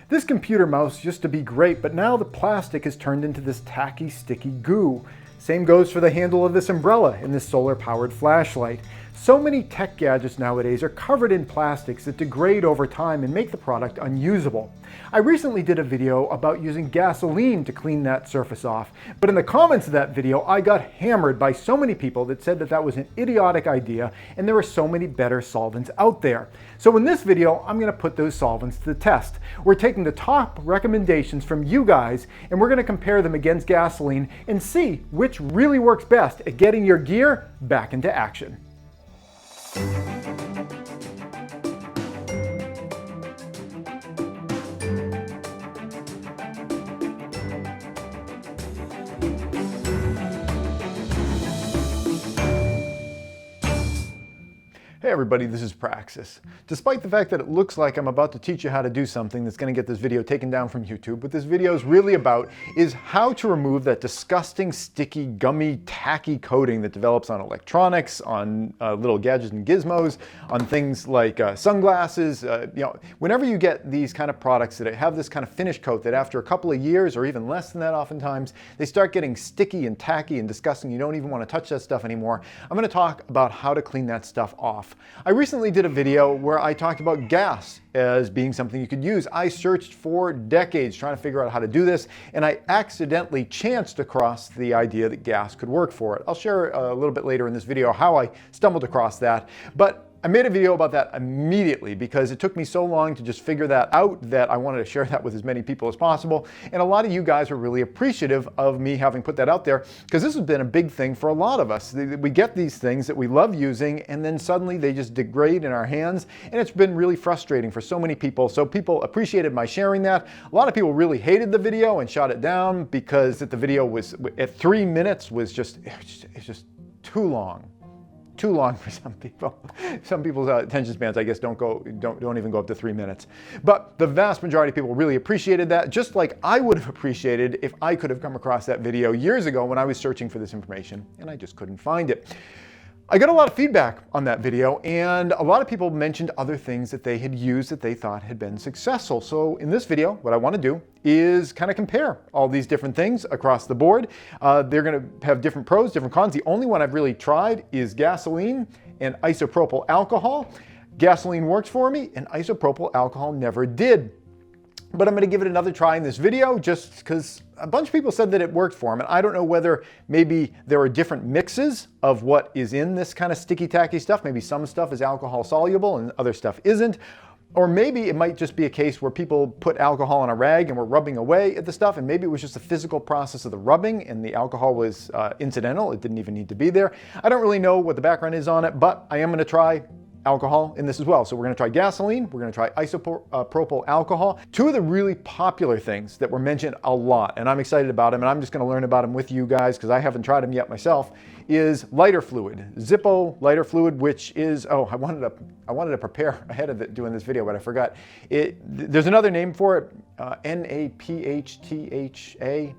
This computer mouse used to be great, but now the plastic has turned into this tacky, sticky goo. Same goes for the handle of this umbrella and this solar-powered flashlight. So many tech gadgets nowadays are covered in plastics that degrade over time and make the product unusable. I recently did a video about using gasoline to clean that surface off, but in the comments of that video I got hammered by so many people that said that that was an idiotic idea and there were so many better solvents out there. So in this video I'm going to put those solvents to the test. We're taking the top recommendations from you guys and we're going to compare them against gasoline and see which really works best at getting your gear back into action. Hey everybody, this is Praxis. Despite the fact that it looks like I'm about to teach you how to do something that's going to get this video taken down from YouTube, what this video is really about is how to remove that disgusting, sticky, gummy, tacky coating that develops on electronics, on little gadgets and gizmos, on things like sunglasses. Whenever you get these kind of products that have this kind of finish coat that after a couple of years or even less than that oftentimes, they start getting sticky and tacky and disgusting. You don't even want to touch that stuff anymore. I'm going to talk about how to clean that stuff off. I recently did a video where I talked about gas as being something you could use. I searched for decades trying to figure out how to do this, and I accidentally chanced across the idea that gas could work for it. I'll share a little bit later in this video how I stumbled across that, but I made a video about that immediately because it took me so long to just figure that out that I wanted to share that with as many people as possible. And a lot of you guys are really appreciative of me having put that out there because this has been a big thing for a lot of us. We get these things that we love using and then suddenly they just degrade in our hands, and it's been really frustrating for so many people. So people appreciated my sharing that. A lot of people really hated the video and shot it down because the video was at 3 minutes was just too long. Too long for some people. Some people's attention spans, I guess, don't even go up to 3 minutes. But the vast majority of people really appreciated that, just like I would have appreciated if I could have come across that video years ago when I was searching for this information and I just couldn't find it. I got a lot of feedback on that video, and a lot of people mentioned other things that they had used that they thought had been successful. So in this video, what I want to do is kind of compare all these different things across the board. They're going to have different pros, different cons. The only one I've really tried is gasoline and isopropyl alcohol. Gasoline works for me, and isopropyl alcohol never did. But I'm going to give it another try in this video just because a bunch of people said that it worked for them. And I don't know whether maybe there are different mixes of what is in this kind of sticky tacky stuff. Maybe some stuff is alcohol soluble and other stuff isn't. Or maybe it might just be a case where people put alcohol on a rag and were rubbing away at the stuff, and maybe it was just a physical process of the rubbing and the alcohol was incidental. It didn't even need to be there. I don't really know what the background is on it, but I am going to try alcohol in this as well. So we're going to try gasoline, we're going to try isopropyl alcohol. Two of the really popular things that were mentioned a lot, and I'm excited about them, and I'm just going to learn about them with you guys because I haven't tried them yet myself, is lighter fluid. Zippo lighter fluid, which is, I wanted to prepare ahead of doing this video, but I forgot. There's another name for it, NAPHTHA,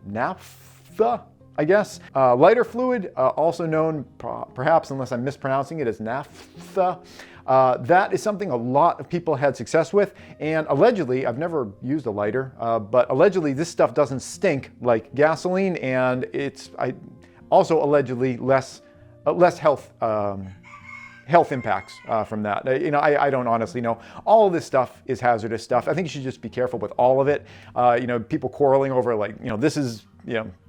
naphtha, I guess. Lighter fluid, also known perhaps, unless I'm mispronouncing it, as naphtha. That is something a lot of people had success with, and allegedly, I've never used a lighter, but allegedly this stuff doesn't stink like gasoline, and it's also allegedly less health impacts from that. I don't honestly know. All of this stuff is hazardous stuff. I think you should just be careful with all of it. People quarreling over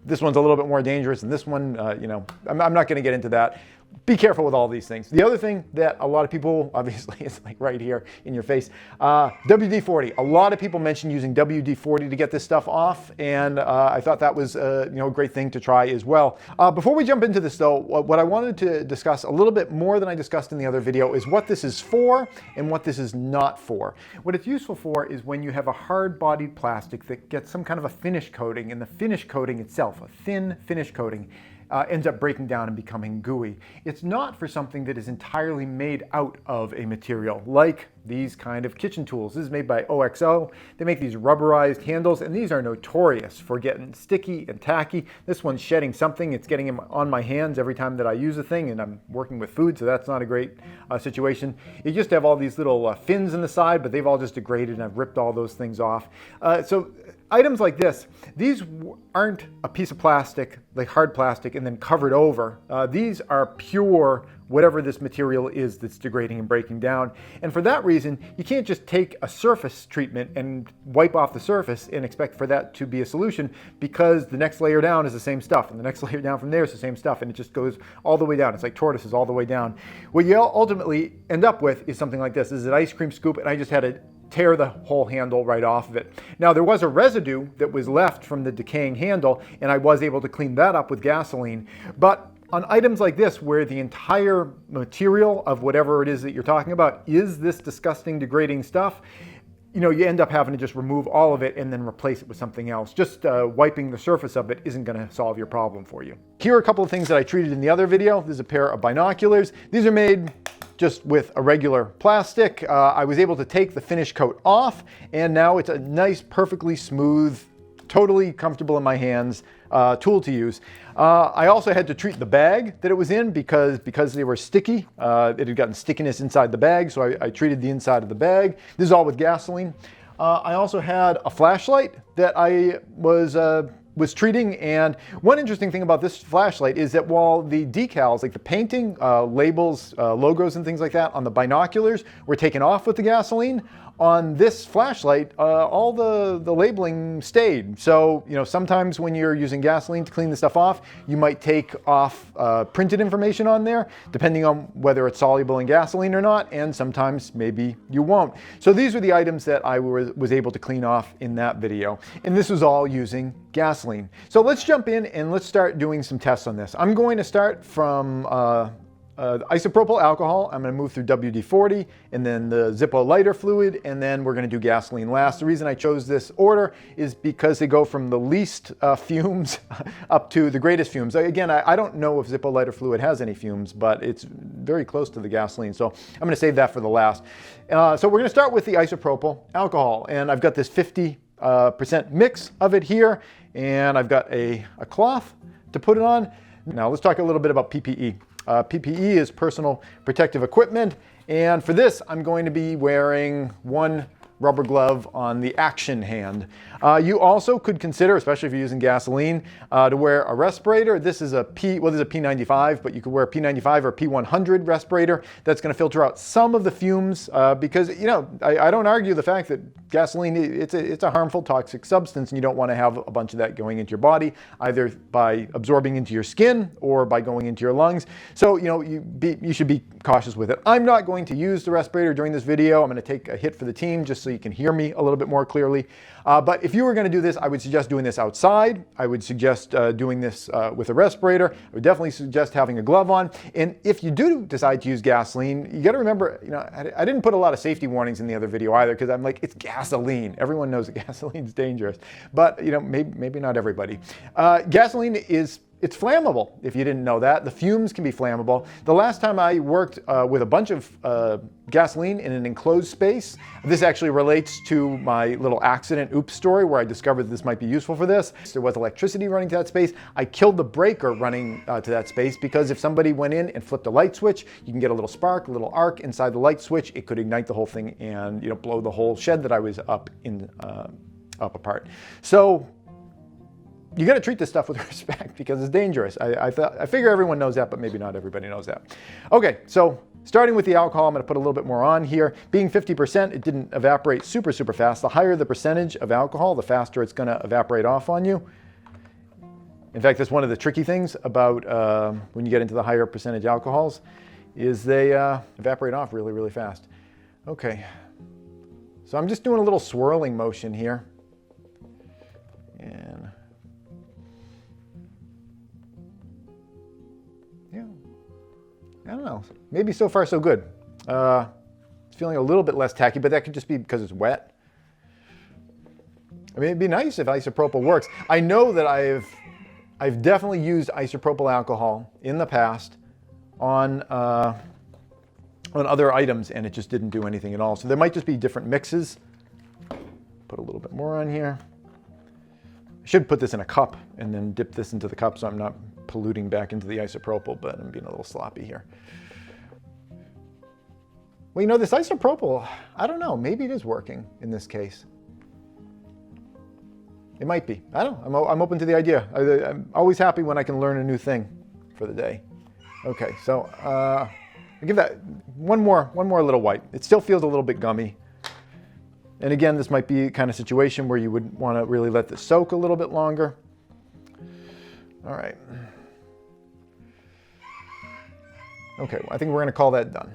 this one's a little bit more dangerous than this one. I'm not going to get into that. Be careful with all these things. The other thing that a lot of people, obviously, is like right here in your face, WD-40. A lot of people mentioned using WD-40 to get this stuff off, and I thought that was a great thing to try as well. Before we jump into this though, what I wanted to discuss a little bit more than I discussed in the other video is what this is for and what this is not for. What it's useful for is when you have a hard-bodied plastic that gets some kind of a finish coating, and the finish coating itself, a thin finish coating, ends up breaking down and becoming gooey. It's not for something that is entirely made out of a material like these kind of kitchen tools. This is made by OXO. They make these rubberized handles, and these are notorious for getting sticky and tacky. This one's shedding something. It's getting on my hands every time that I use a thing, and I'm working with food, so that's not a great situation. You just have all these little fins in the side, but they've all just degraded, and I've ripped all those things off. So items like this, these aren't a piece of plastic, like hard plastic, and then covered over. These are pure whatever this material is that's degrading and breaking down. And for that reason, you can't just take a surface treatment and wipe off the surface and expect for that to be a solution, because the next layer down is the same stuff, and the next layer down from there is the same stuff, and it just goes all the way down. It's like tortoises all the way down. What you ultimately end up with is something like this. This is an ice cream scoop, and I just had to tear the whole handle right off of it. Now, there was a residue that was left from the decaying handle, and I was able to clean that up with gasoline. But on items like this, where the entire material of whatever it is that you're talking about is this disgusting, degrading stuff, you know, you end up having to just remove all of it and then replace it with something else. Just wiping the surface of it isn't going to solve your problem for you. Here are a couple of things that I treated in the other video. This is a pair of binoculars. These are made just with a regular plastic. I was able to take the finish coat off, and now it's a nice, perfectly smooth, totally comfortable in my hands tool to use. I also had to treat the bag that it was in because they were sticky. It had gotten stickiness inside the bag, so I treated the inside of the bag. This is all with gasoline. I also had a flashlight that I was treating, and one interesting thing about this flashlight is that while the decals, like the painting, labels, logos and things like that on the binoculars were taken off with the gasoline, on this flashlight, all the labeling stayed. So, you know, sometimes when you're using gasoline to clean the stuff off, you might take off printed information on there, depending on whether it's soluble in gasoline or not, and sometimes maybe you won't. So these are the items that I was able to clean off in that video, and this was all using gasoline. So let's jump in and let's start doing some tests on this. I'm going to start from isopropyl alcohol. I'm going to move through WD-40 and then the Zippo lighter fluid, and then we're going to do gasoline last. The reason I chose this order is because they go from the least fumes up to the greatest fumes. Again, I don't know if Zippo lighter fluid has any fumes, but it's very close to the gasoline, so I'm going to save that for the last. So we're going to start with the isopropyl alcohol, and I've got this 50% mix of it here, and I've got a cloth to put it on. Now let's talk a little bit about PPE. PPE is personal protective equipment, and for this I'm going to be wearing one rubber glove on the action hand. You also could consider, especially if you're using gasoline, to wear a respirator. This is a P95, but you could wear a P95 or a P100 respirator. That's going to filter out some of the fumes because, you know, I don't argue the fact that gasoline, it's a harmful, toxic substance, and you don't want to have a bunch of that going into your body, either by absorbing into your skin or by going into your lungs. So, you know, you should be cautious with it. I'm not going to use the respirator during this video. I'm going to take a hit for the team just so you can hear me a little bit more clearly. But if you were going to do this, I would suggest doing this outside. I would suggest doing this with a respirator. I would definitely suggest having a glove on. And if you do decide to use gasoline, you got to remember, you know, I didn't put a lot of safety warnings in the other video either, because I'm like, it's gasoline. Everyone knows that gasoline is dangerous, but you know, maybe not everybody. Gasoline it's flammable, if you didn't know that. The fumes can be flammable. The last time I worked with a bunch of gasoline in an enclosed space, this actually relates to my little accident oops story where I discovered this might be useful for this. There was electricity running to that space. I killed the breaker running to that space, because if somebody went in and flipped a light switch, you can get a little spark, a little arc inside the light switch. It could ignite the whole thing and, you know, blow the whole shed that I was up apart. So you got to treat this stuff with respect, because it's dangerous. I figure everyone knows that, but maybe not everybody knows that. Okay, so starting with the alcohol, I'm going to put a little bit more on here. Being 50%, it didn't evaporate super fast. The higher the percentage of alcohol, the faster it's going to evaporate off on you. In fact, that's one of the tricky things about when you get into the higher percentage alcohols, is they evaporate off really fast. Okay, so I'm just doing a little swirling motion here. And yeah, I don't know, maybe so far so good. It's feeling a little bit less tacky, but that could just be because it's wet. I mean, it'd be nice if isopropyl works. I know that I've definitely used isopropyl alcohol in the past on on other items, and it just didn't do anything at all. So there might just be different mixes. Put a little bit more on here. I should put this in a cup and then dip this into the cup so I'm not polluting back into the isopropyl, but I'm being a little sloppy here. Well, you know, this isopropyl, I don't know, maybe it is working in this case. It might be. I don't know. I'm open to the idea. I'm always happy when I can learn a new thing for the day. Okay, so I'll give that one more little wipe. It still feels a little bit gummy. And again, this might be a kind of situation where you would want to really let this soak a little bit longer. All right. Okay, well, I think we're going to call that done.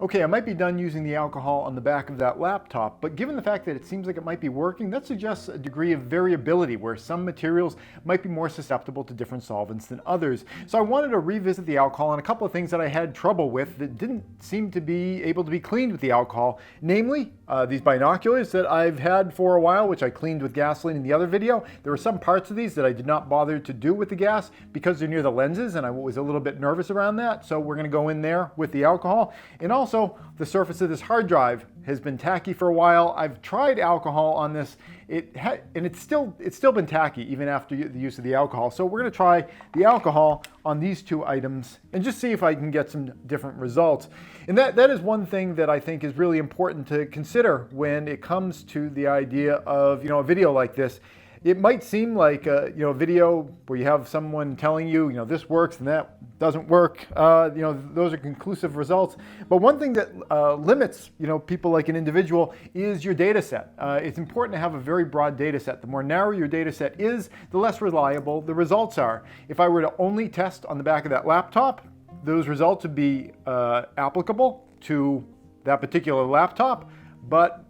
Okay, I might be done using the alcohol on the back of that laptop, but given the fact that it seems like it might be working, that suggests a degree of variability where some materials might be more susceptible to different solvents than others. So I wanted to revisit the alcohol on a couple of things that I had trouble with that didn't seem to be able to be cleaned with the alcohol, namely these binoculars that I've had for a while, which I cleaned with gasoline in the other video. There were some parts of these that I did not bother to do with the gas because they're near the lenses, and I was a little bit nervous around that, so we're going to go in there with the alcohol. And also, the surface of this hard drive has been tacky for a while. I've tried alcohol on this, and it's still been tacky even after the use of the alcohol. So we're going to try the alcohol on these two items and just see if I can get some different results. And that is one thing that I think is really important to consider when it comes to the idea of, you know, a video like this. It might seem like a video where you have someone telling you, this works and that doesn't work. Those are conclusive results. But one thing that limits, people like an individual is your data set. It's important to have a very broad data set. The more narrow your data set is, the less reliable the results are. If I were to only test on the back of that laptop, those results would be applicable to that particular laptop, but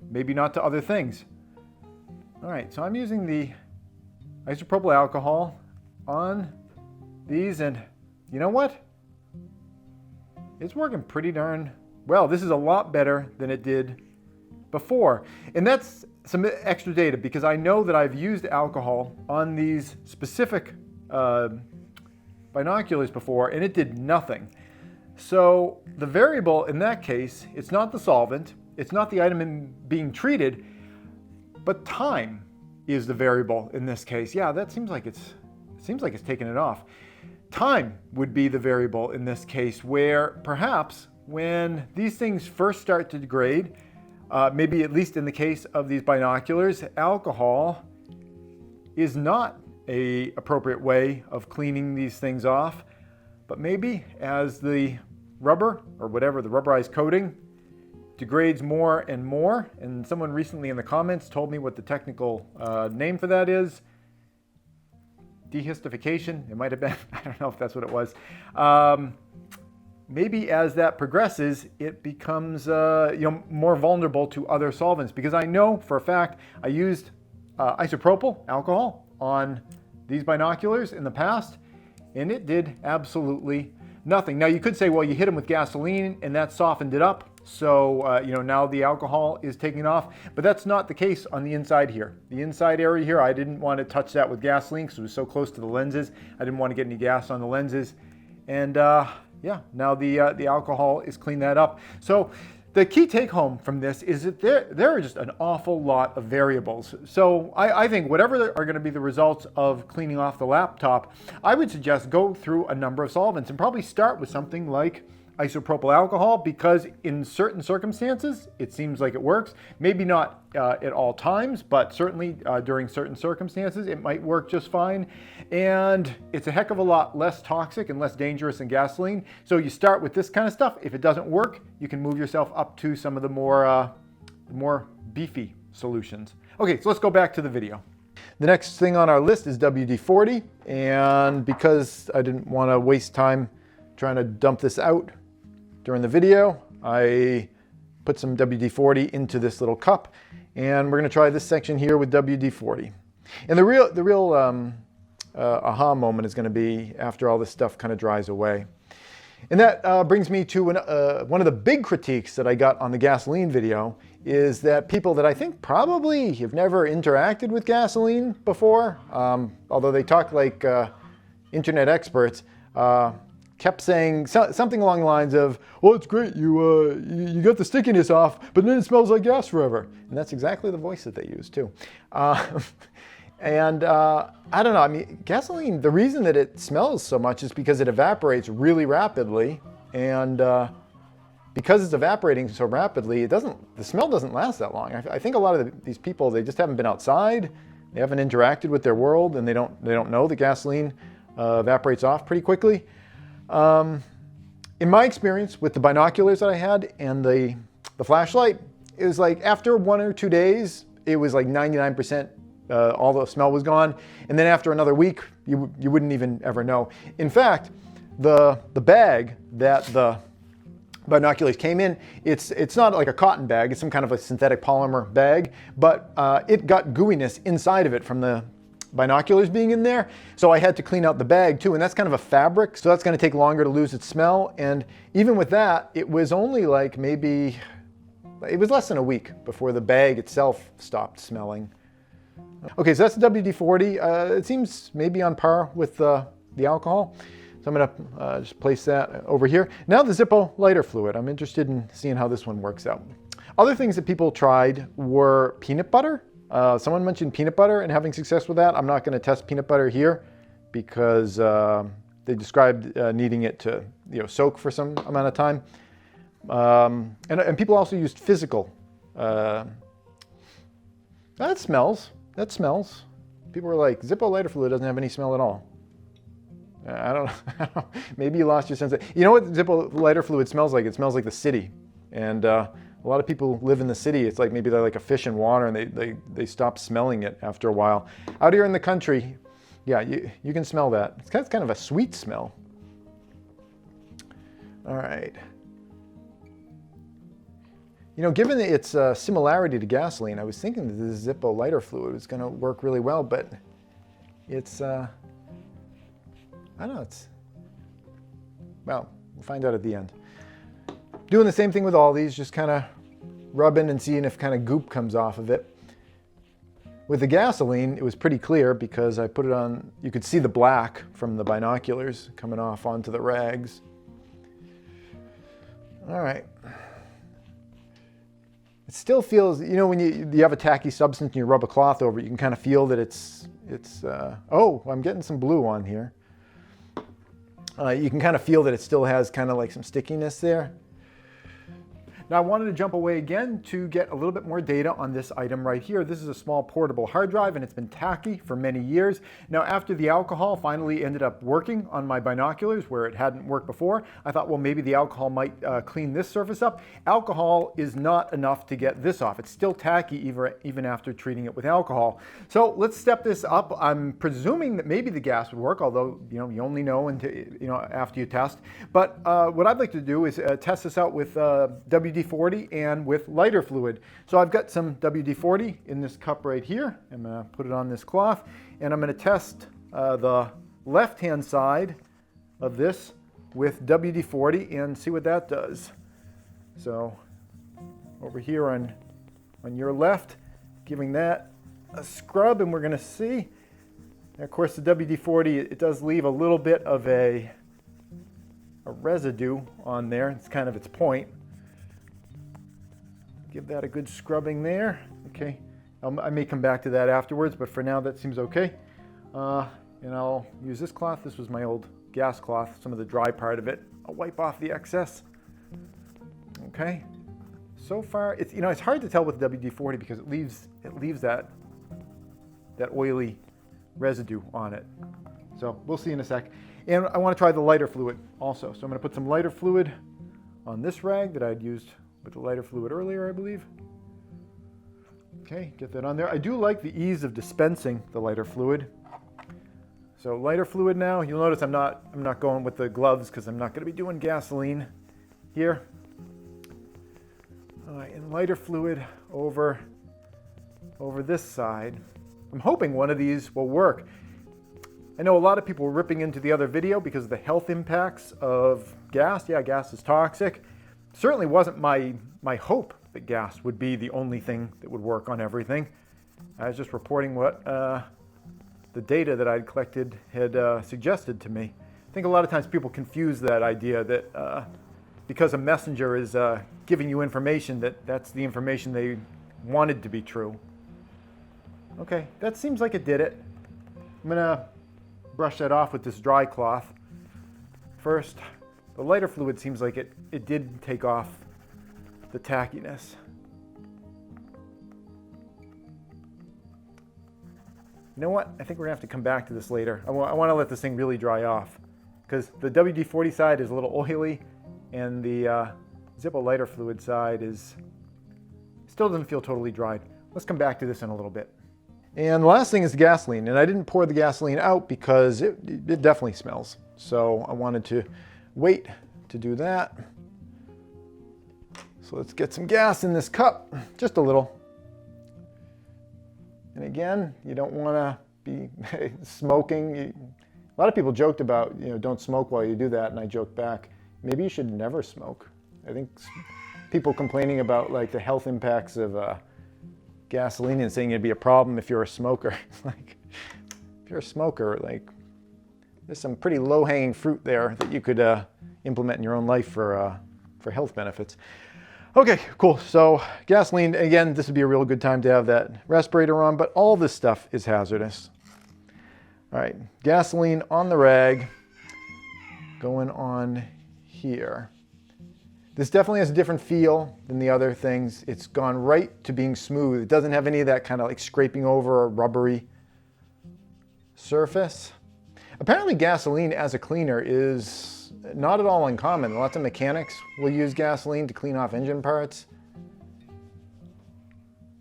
maybe not to other things. All right, so I'm using the isopropyl alcohol on these, and you know what? It's working pretty darn well. This is a lot better than it did before. And that's some extra data because I know that I've used alcohol on these specific binoculars before, and it did nothing. So the variable in that case, it's not the solvent, it's not the item being treated, but time is the variable in this case. Yeah, that seems like it's taking it off. Time would be the variable in this case, where perhaps when these things first start to degrade, maybe at least in the case of these binoculars, alcohol is not an appropriate way of cleaning these things off. But maybe as the rubber or whatever, the rubberized coating, degrades more and more, and someone recently in the comments told me what the technical name for that is. Dehistification, it might have been, I don't know if that's what it was. Maybe as that progresses, it becomes more vulnerable to other solvents, because I know for a fact I used isopropyl alcohol on these binoculars in the past, and it did absolutely nothing. Now you could say, well, you hit them with gasoline and that softened it up. So, now the alcohol is taking off, but that's not the case on the inside here. The inside area here, I didn't want to touch that with gasoline because it was so close to the lenses. I didn't want to get any gas on the lenses. And now the alcohol is cleaned that up. So the key take home from this is that there are just an awful lot of variables. So I think whatever are going to be the results of cleaning off the laptop, I would suggest go through a number of solvents and probably start with something like isopropyl alcohol, because in certain circumstances it seems like it works. Maybe not at all times, but certainly during certain circumstances it might work just fine. And it's a heck of a lot less toxic and less dangerous than gasoline. So you start with this kind of stuff. If it doesn't work, you can move yourself up to some of the more beefy solutions. Okay, so let's go back to the video. The next thing on our list is WD-40, and because I didn't want to waste time trying to dump this out during the video, I put some WD-40 into this little cup, and we're going to try this section here with WD-40. And the real aha moment is going to be after all this stuff kind of dries away. And that brings me to one of the big critiques that I got on the gasoline video, is that people that I think probably have never interacted with gasoline before, although they talk like internet experts, kept saying something along the lines of, well, it's great, you got the stickiness off, but then it smells like gas forever. And that's exactly the voice that they use too. And I don't know, I mean, gasoline, the reason that it smells so much is because it evaporates really rapidly, and because it's evaporating so rapidly, the smell doesn't last that long. I think a lot of these people, they just haven't been outside, they haven't interacted with their world, and they don't know that gasoline evaporates off pretty quickly. In my experience with the binoculars that I had and the flashlight, it was like after 1 or 2 days, it was like 99%. All the smell was gone, and then after another week, you wouldn't even ever know. In fact, the bag that the binoculars came in, it's not like a cotton bag, it's some kind of a synthetic polymer bag, but it got gooiness inside of it from the binoculars being in there, so I had to clean out the bag too, and that's kind of a fabric, so that's going to take longer to lose its smell. And even with that, it was only like it was less than a week before the bag itself stopped smelling. Okay, so that's the WD-40. It seems maybe on par with the alcohol. So I'm going to just place that over here. Now the Zippo lighter fluid. I'm interested in seeing how this one works out. Other things that people tried were peanut butter. Someone mentioned peanut butter and having success with that. I'm not going to test peanut butter here because they described needing it to soak for some amount of time. And people also used physical. That smells. That smells. People were like, Zippo lighter fluid doesn't have any smell at all. I don't know. Maybe you lost your sense of, you know what Zippo lighter fluid smells like? It smells like the city. And a lot of people live in the city. It's like maybe they're like a fish in water and they stop smelling it after a while. Out here in the country, yeah, you can smell that. It's kind of a sweet smell. All right. Given its similarity to gasoline, I was thinking that the Zippo lighter fluid was going to work really well, but it's, I don't know, well, we'll find out at the end. Doing the same thing with all these, just kind of rubbing and seeing if kind of goop comes off of it. With the gasoline, it was pretty clear because I put it on, you could see the black from the binoculars coming off onto the rags. All right. It still feels, when you have a tacky substance and you rub a cloth over it, you can kind of feel that it's oh, I'm getting some blue on here. You can kind of feel that it still has kind of like some stickiness there. Now I wanted to jump away again to get a little bit more data on this item right here. This is a small portable hard drive and it's been tacky for many years. Now after the alcohol finally ended up working on my binoculars where it hadn't worked before, I thought, well, maybe the alcohol might clean this surface up. Alcohol is not enough to get this off. It's still tacky even after treating it with alcohol. So let's step this up. I'm presuming that maybe the gas would work, although you only know until, after you test. But what I'd like to do is test this out with WD-40 and with lighter fluid. So I've got some WD-40 in this cup right here. I'm going to put it on this cloth and I'm going to test the left-hand side of this with WD-40 and see what that does. So over here on your left, giving that a scrub, and we're going to see. And of course the WD-40, it does leave a little bit of a residue on there. It's kind of its point. Give that a good scrubbing there. Okay, I may come back to that afterwards, but for now that seems okay. And I'll use this cloth. This was my old gas cloth, some of the dry part of it. I'll wipe off the excess. Okay, so far it's it's hard to tell with WD-40 because it leaves that oily residue on it. So we'll see in a sec. And I want to try the lighter fluid also. So I'm going to put some lighter fluid on this rag that I'd used with the lighter fluid earlier, I believe. Okay, get that on there. I do like the ease of dispensing the lighter fluid. So lighter fluid now. You'll notice I'm not going with the gloves because I'm not going to be doing gasoline here. All right, and lighter fluid over this side. I'm hoping one of these will work. I know a lot of people were ripping into the other video because of the health impacts of gas. Yeah, gas is toxic. Certainly wasn't my hope that gas would be the only thing that would work on everything. I was just reporting what the data that I'd collected had suggested to me. I think a lot of times people confuse that idea that because a messenger is giving you information, that's the information they wanted to be true. Okay, that seems like it did it. I'm gonna brush that off with this dry cloth. First, the lighter fluid seems like it did take off the tackiness. You know what? I think we're gonna have to come back to this later. I want to let this thing really dry off because the WD-40 side is a little oily and the Zippo lighter fluid side still doesn't feel totally dried. Let's come back to this in a little bit. And the last thing is the gasoline, and I didn't pour the gasoline out because it definitely smells. So I wanted to wait to do that. So let's get some gas in this cup, just a little. And again, you don't want to be smoking. A lot of people joked about, don't smoke while you do that, and I joked back, maybe you should never smoke. I think people complaining about like the health impacts of gasoline and saying it'd be a problem if you're a smoker. Like, if you're a smoker, like, there's some pretty low-hanging fruit there that you could implement in your own life for health benefits. Okay, cool. So gasoline, again, this would be a real good time to have that respirator on, but all this stuff is hazardous. All right, gasoline on the rag, going on here. This definitely has a different feel than the other things. It's gone right to being smooth. It doesn't have any of that kind of like scraping over a rubbery surface. Apparently gasoline as a cleaner is not at all uncommon. Lots of mechanics will use gasoline to clean off engine parts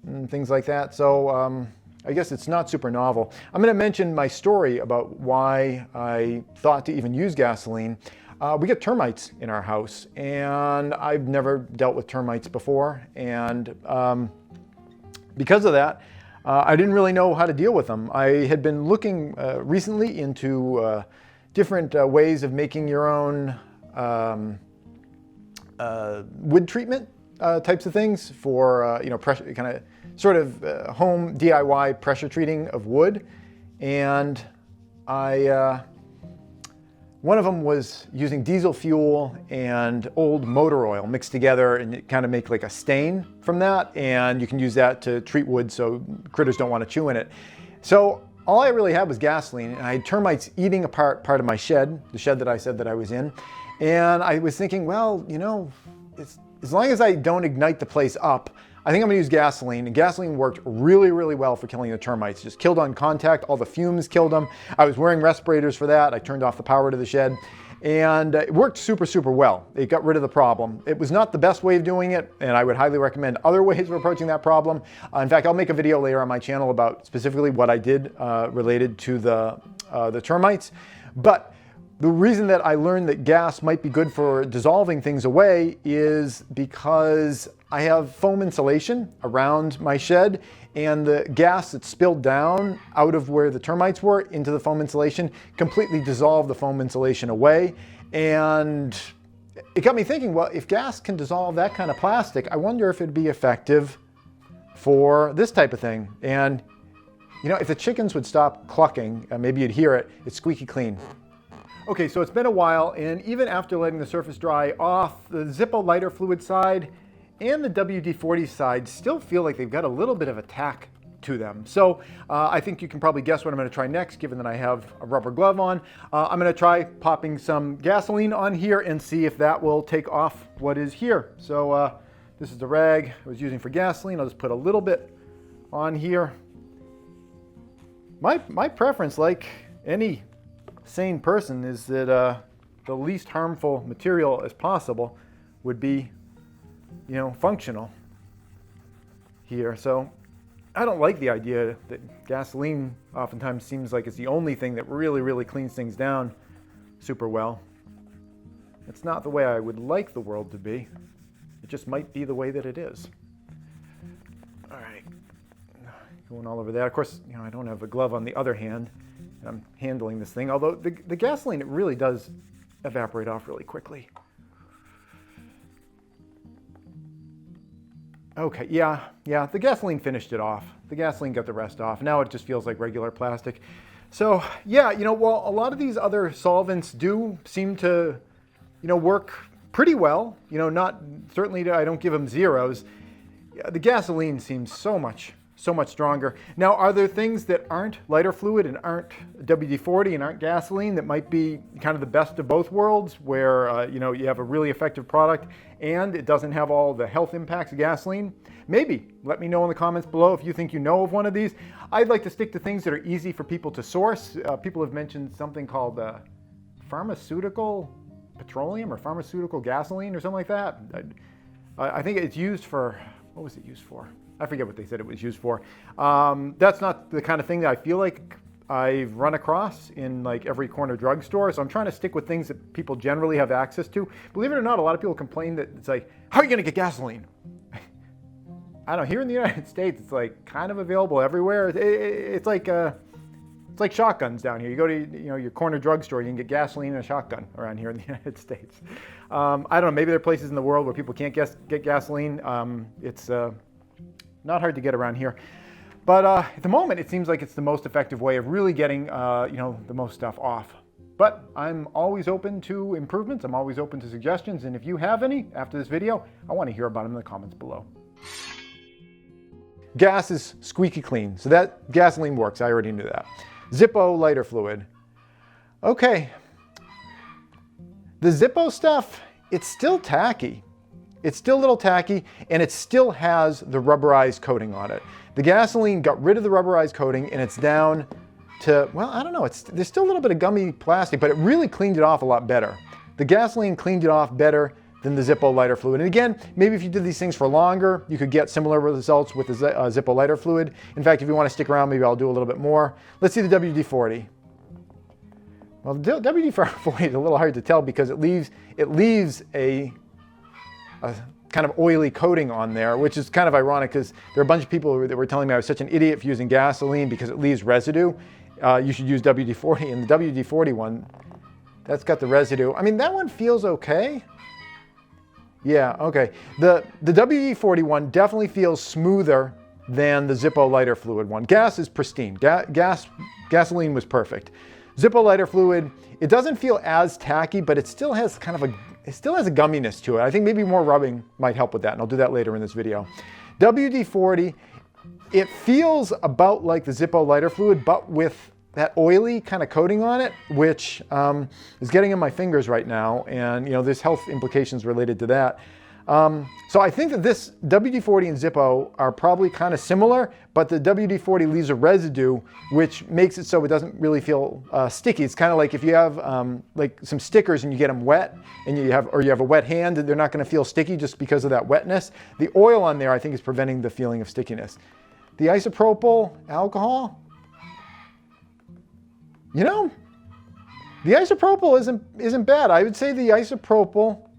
and things like that. So I guess it's not super novel. I'm going to mention my story about why I thought to even use gasoline. We get termites in our house, and I've never dealt with termites before. And because of that, I didn't really know how to deal with them. I had been looking recently into different ways of making your own wood treatment types of things for pressure, kind of sort of home DIY pressure treating of wood. And one of them was using diesel fuel and old motor oil mixed together, and it kind of make like a stain from that, and you can use that to treat wood so critters don't want to chew in it. So all I really had was gasoline, and I had termites eating apart part of my shed, the shed that I said that I was in. And I was thinking, well, as long as I don't ignite the place up, I think I'm gonna use gasoline. And gasoline worked really, really well for killing the termites. Just killed on contact, all the fumes killed them. I was wearing respirators for that. I turned off the power to the shed, and it worked super, super well. It got rid of the problem. It was not the best way of doing it, and I would highly recommend other ways of approaching that problem. In fact, I'll make a video later on my channel about specifically what I did related to the termites. But the reason that I learned that gas might be good for dissolving things away is because I have foam insulation around my shed, and the gas that spilled down out of where the termites were into the foam insulation completely dissolved the foam insulation away. And it got me thinking, well, if gas can dissolve that kind of plastic, I wonder if it'd be effective for this type of thing. And if the chickens would stop clucking, maybe you'd hear it, it's squeaky clean. Okay, so it's been a while, and even after letting the surface dry off, the Zippo lighter fluid side and the WD-40 side still feel like they've got a little bit of a tack to them. So I think you can probably guess what I'm going to try next, given that I have a rubber glove on. I'm going to try popping some gasoline on here and see if that will take off what is here. So this is the rag I was using for gasoline. I'll just put a little bit on here. My preference, like any sane person, is that the least harmful material as possible would be functional here. So I don't like the idea that gasoline oftentimes seems like it's the only thing that really, really cleans things down super well. It's not the way I would like the world to be. It just might be the way that it is. All right, going all over that. Of course, I don't have a glove on the other hand, and I'm handling this thing, although the gasoline, it really does evaporate off really quickly. Okay, yeah, the gasoline finished it off. The gasoline got the rest off. Now it just feels like regular plastic. So yeah, well, a lot of these other solvents do seem to, work pretty well. Certainly I don't give them zeros. The gasoline seems so much stronger. Now, are there things that aren't lighter fluid and aren't WD-40 and aren't gasoline that might be kind of the best of both worlds, where you have a really effective product and it doesn't have all the health impacts of gasoline? Maybe. Let me know in the comments below if you think you know of one of these. I'd like to stick to things that are easy for people to source. People have mentioned something called pharmaceutical petroleum or pharmaceutical gasoline or something like that. I think it's used for, what was it used for? I forget what they said it was used for. That's not the kind of thing that I feel like I've run across in like every corner drugstore. So I'm trying to stick with things that people generally have access to. Believe it or not, a lot of people complain that it's like, how are you gonna get gasoline? I don't know, here in the United States, it's like kind of available everywhere. It's like shotguns down here. You go to your corner drugstore, you can get gasoline and a shotgun around here in the United States. I don't know, maybe there are places in the world where people can't get gasoline. It's not hard to get around here. But at the moment, it seems like it's the most effective way of really getting the most stuff off. But I'm always open to improvements. I'm always open to suggestions. And if you have any after this video, I want to hear about them in the comments below. Gas is squeaky clean, so that gasoline works. I already knew that. Zippo lighter fluid. Okay. The Zippo stuff, it's still tacky. It's still a little tacky, and it still has the rubberized coating on it. The gasoline got rid of the rubberized coating, and it's down to, well, I don't know, there's still a little bit of gummy plastic, but it really cleaned it off a lot better. The gasoline cleaned it off better than the Zippo lighter fluid. And again, maybe if you did these things for longer, you could get similar results with the Zippo lighter fluid. In fact, if you want to stick around, maybe I'll do a little bit more. Let's see the WD-40. Well, the WD-40 is a little hard to tell because it leaves a kind of oily coating on there, which is kind of ironic because there are a bunch of people that were telling me I was such an idiot for using gasoline because it leaves residue. You should use WD-40, and the WD-40 one, that's got the residue. I mean, that one feels okay. Yeah, okay. The WD-40 one definitely feels smoother than the Zippo lighter fluid one. Gas is pristine. Gasoline was perfect. Zippo lighter fluid, it doesn't feel as tacky, but it still has kind of a gumminess to it. I think maybe more rubbing might help with that, and I'll do that later in this video. WD-40, it feels about like the Zippo lighter fluid, but with that oily kind of coating on it, which is getting in my fingers right now, and there's health implications related to that. So I think that this WD-40 and Zippo are probably kind of similar, but the WD-40 leaves a residue, which makes it so it doesn't really feel sticky. It's kind of like if you have like some stickers and you get them wet, and you have a wet hand, they're not going to feel sticky just because of that wetness. The oil on there, I think, is preventing the feeling of stickiness. The isopropyl alcohol, the isopropyl isn't bad. I would say the isopropyl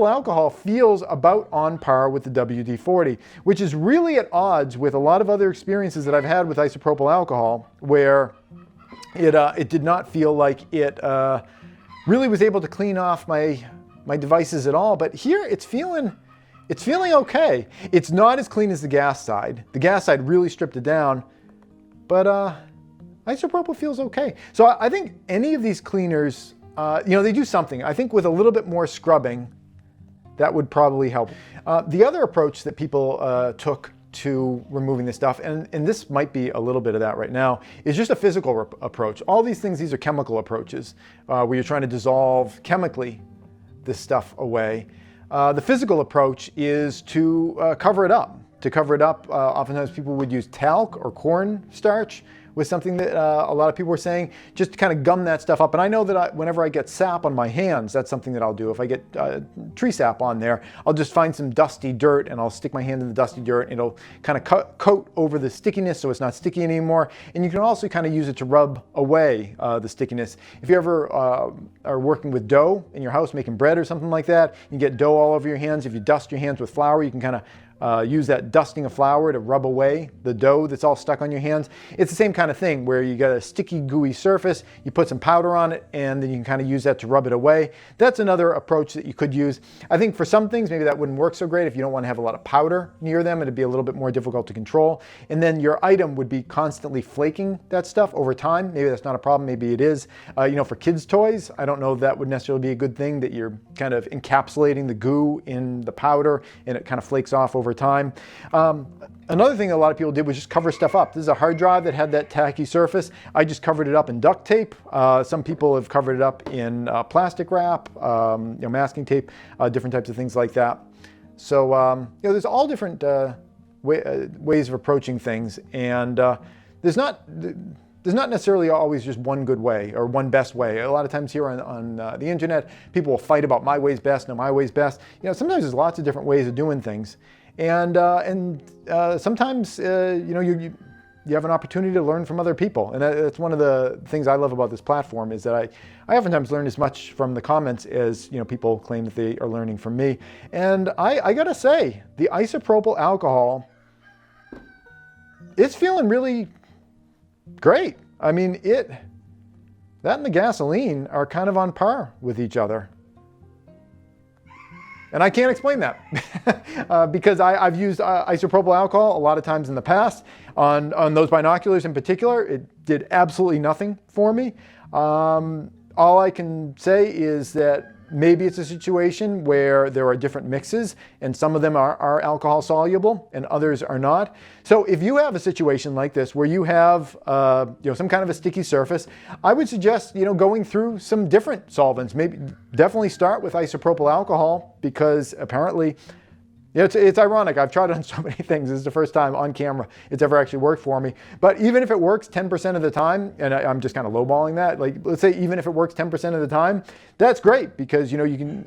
alcohol feels about on par with the WD-40, which is really at odds with a lot of other experiences that I've had with isopropyl alcohol, where it did not feel like it really was able to clean off my devices at all. But here it's feeling okay. It's not as clean as the gas side. The gas side really stripped it down, but isopropyl feels okay. So I think any of these cleaners, they do something. I think with a little bit more scrubbing, that would probably help. The other approach that people took to removing this stuff, and this might be a little bit of that right now, is just a physical approach. All these things, these are chemical approaches, where you're trying to dissolve chemically this stuff away. The physical approach is to cover it up. Oftentimes people would use talc or cornstarch, was something that a lot of people were saying, just to kind of gum that stuff up. And I know that whenever I get sap on my hands, that's something that I'll do. If I get tree sap on there, I'll just find some dusty dirt and I'll stick my hand in the dusty dirt, and it'll kind of coat over the stickiness so it's not sticky anymore. And you can also kind of use it to rub away the stickiness. If you ever are working with dough in your house, making bread or something like that, you get dough all over your hands. If you dust your hands with flour, you can kind of use that dusting of flour to rub away the dough that's all stuck on your hands. It's the same kind of thing where you got a sticky, gooey surface, you put some powder on it, and then you can kind of use that to rub it away. That's another approach that you could use. I think for some things, maybe that wouldn't work so great. If you don't want to have a lot of powder near them, it'd be a little bit more difficult to control. And then your item would be constantly flaking that stuff over time. Maybe that's not a problem, maybe it is. For kids' toys, I don't know if that would necessarily be a good thing, that you're kind of encapsulating the goo in the powder and it kind of flakes off over time. Another thing that a lot of people did was just cover stuff up. This is a hard drive that had that tacky surface. I just covered it up in duct tape. Some people have covered it up in plastic wrap, masking tape, different types of things like that. So there's all different ways of approaching things, and there's not necessarily always just one good way or one best way. A lot of times here on the internet, people will fight about my way's best, no, my way's best. Sometimes there's lots of different ways of doing things. And sometimes, you have an opportunity to learn from other people. And that's one of the things I love about this platform, is that I oftentimes learn as much from the comments as, people claim that they are learning from me. And I gotta say, the isopropyl alcohol, it's feeling really great. I mean, that and the gasoline are kind of on par with each other. And I can't explain that because I've used isopropyl alcohol a lot of times in the past. On those binoculars in particular, it did absolutely nothing for me. All I can say is that maybe it's a situation where there are different mixes and some of them are alcohol soluble and others are not. So if you have a situation like this where you have some kind of a sticky surface, I would suggest going through some different solvents. Maybe definitely start with isopropyl alcohol, because apparently it's ironic. I've tried it on so many things. This is the first time on camera it's ever actually worked for me. But even if it works 10% of the time, and I'm just kind of lowballing that, like let's say even if it works 10% of the time, that's great, because you can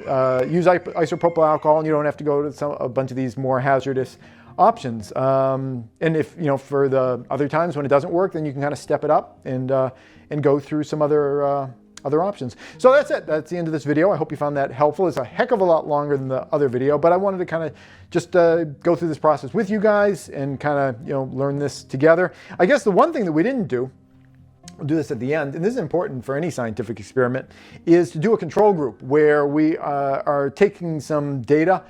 use isopropyl alcohol and you don't have to go to a bunch of these more hazardous options. And if for the other times when it doesn't work, then you can kind of step it up and go through some other options. So that's it. That's the end of this video. I hope you found that helpful. It's a heck of a lot longer than the other video, but I wanted to kind of just go through this process with you guys and kind of learn this together. I guess the one thing that we didn't do, we'll do this at the end, and this is important for any scientific experiment, is to do a control group where we are taking some data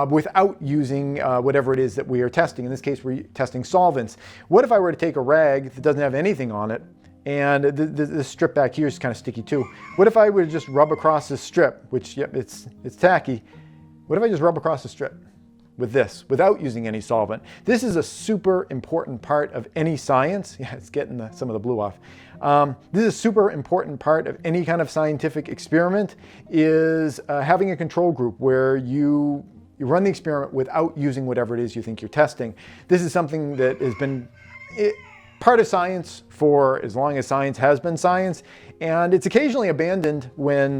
without using whatever it is that we are testing. In this case, we're testing solvents. What if I were to take a rag that doesn't have anything on it, and the strip back here is kind of sticky too. What if I were to just rub across this strip, which, yep, it's tacky. What if I just rub across the strip with this, without using any solvent? This is a super important part of any science. Yeah, it's getting some of the blue off. This is a super important part of any kind of scientific experiment, is having a control group where you run the experiment without using whatever it is you think you're testing. This is something that has been part of science for as long as science has been science, and it's occasionally abandoned when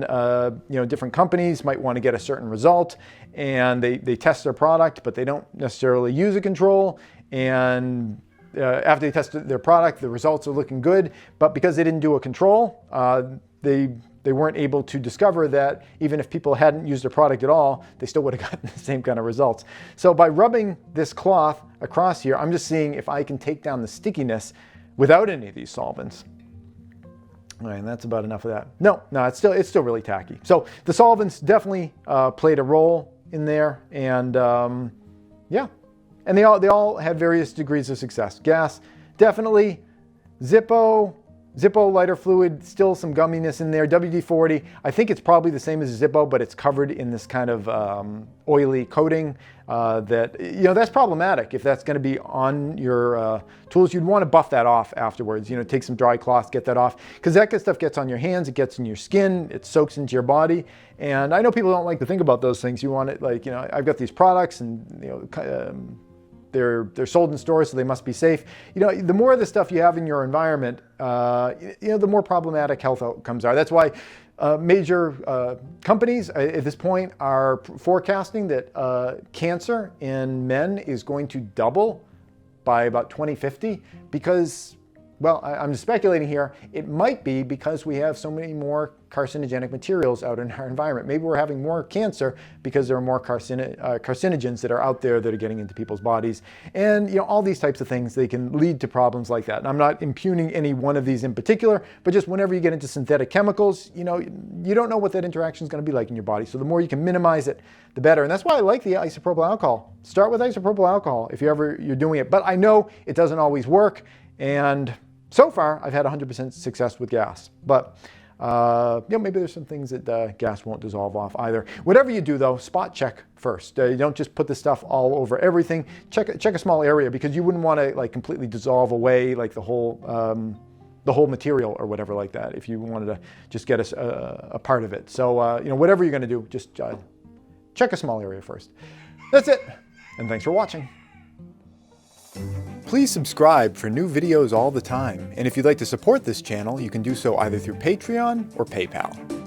different companies might want to get a certain result and they test their product, but they don't necessarily use a control, and after they test their product, the results are looking good, but because they didn't do a control, they weren't able to discover that even if people hadn't used their product at all, they still would have gotten the same kind of results. So by rubbing this cloth across here, I'm just seeing if I can take down the stickiness without any of these solvents. All right, and that's about enough of that. No, it's still really tacky. So the solvents definitely played a role in there, and yeah, and they all had various degrees of success. Gas, definitely. Zippo lighter fluid, still some gumminess in there. WD-40, I think it's probably the same as Zippo, but it's covered in this kind of oily coating that's problematic. If that's going to be on your tools, you'd want to buff that off afterwards. Take some dry cloth, get that off, because that stuff gets on your hands, it gets in your skin, it soaks into your body. And I know people don't like to think about those things. You want it like, I've got these products and, they're sold in stores, so they must be safe. The more of the stuff you have in your environment, the more problematic health outcomes are. That's why major companies at this point are forecasting that cancer in men is going to double by about 2050, because Well, I'm just speculating here. It might be because we have so many more carcinogenic materials out in our environment. Maybe we're having more cancer because there are more carcinogens that are out there that are getting into people's bodies. And you know, all these types of things, they can lead to problems like that. And I'm not impugning any one of these in particular, but just whenever you get into synthetic chemicals, you know, you don't know what that interaction is going to be like in your body. So the more you can minimize it, the better. And that's why I like the isopropyl alcohol. Start with isopropyl alcohol if you're doing it. But I know it doesn't always work. And so far, I've had 100% success with gas, but you know, maybe there's some things that gas won't dissolve off either. Whatever you do though, spot check first. You don't just put the stuff all over everything. Check a small area, because you wouldn't want to like completely dissolve away like the whole material or whatever like that if you wanted to just get a part of it. So you know, whatever you're going to do, just check a small area first. That's it, and thanks for watching. Please subscribe for new videos all the time, and if you'd like to support this channel, you can do so either through Patreon or PayPal.